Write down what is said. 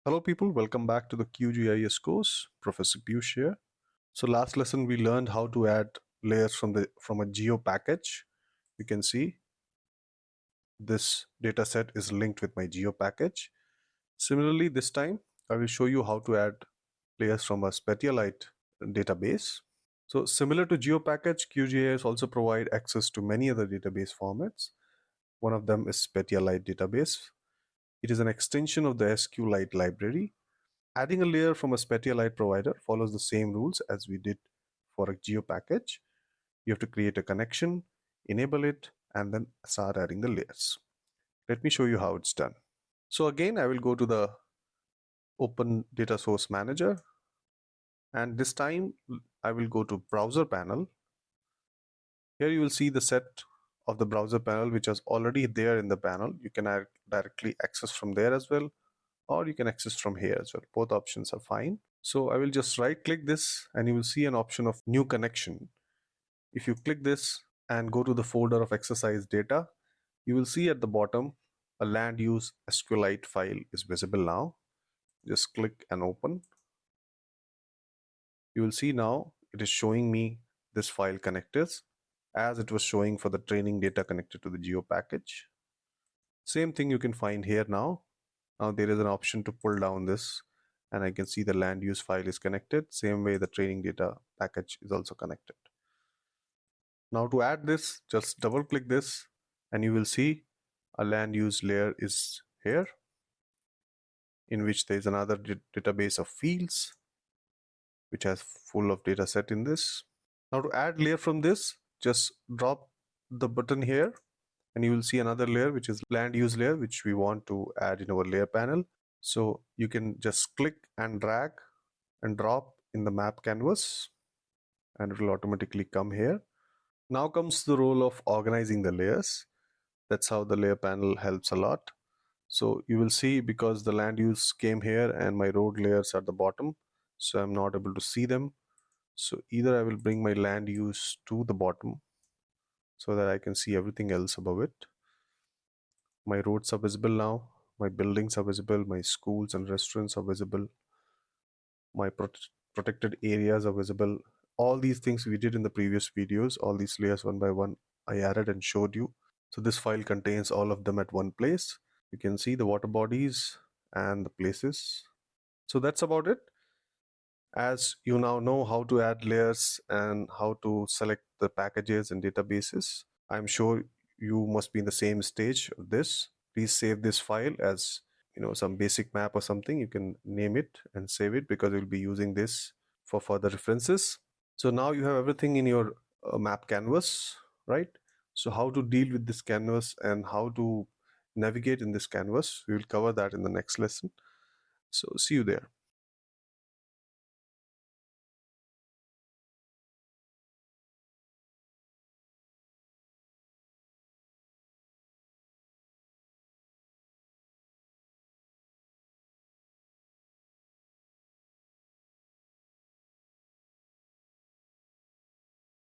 Hello people, welcome back to the QGIS course. Professor Piyush here. So last lesson we learned how to add layers from a geo package. You can see this data set is linked with my geo package. Similarly, this time I will show you how to add layers from a SpatiaLite database. So similar to geo package, QGIS also provide access to many other database formats. One of them is SpatiaLite database. It is an extension of the SQLite library. Adding a layer from a SpatiaLite provider follows the same rules as we did for a geo package. You have to create a connection, enable it, and then start adding the layers. Let me show you how it's done. So again, I will go to the Open Data Source Manager, and this time I will go to Browser panel. Here you will see the set of the browser panel, which is already there in the panel. You can directly access from there as well, or you can access from here as well. Both options are fine. So I will just right click this and you will see an option of new connection. If you click this and go to the folder of exercise data, you will see at the bottom a land use SQLite file is visible now. Just click and open. You will see now it is showing me this file connectors as it was showing for the training data connected to the geo package. Same thing you can find here now. Now there is an option to pull down this and I can see the land use file is connected. Same way the training data package is also connected. Now to add this, just double click this and you will see a land use layer is here, in which there is another database of fields which has full of data set in this. Now to add layer from this, just drop the button here and you will see another layer which is land use layer, which we want to add in our layer panel. So you can just click and drag and drop in the map canvas and it will automatically come here. Now comes the role of organizing the layers. That's how the layer panel helps a lot. So you will see, because the land use came here and my road layers are at the bottom, so I'm not able to see them. So either I will bring my land use to the bottom so that I can see everything else above it. My roads are visible now, my buildings are visible, my schools and restaurants are visible, my protected areas are visible. All these things we did in the previous videos, all these layers one by one I added and showed you. So this file contains all of them at one place. You can see the water bodies and the places. So that's about it. As you now know how to add layers and how to select the packages and databases, I'm sure you must be in the same stage of this. Please save this file as some basic map or something. You can name it and save it, because we'll be using this for further references. So now you have everything in your map canvas, right? So how to deal with this canvas and how to navigate in this canvas, we will cover that in the next lesson. So see you there.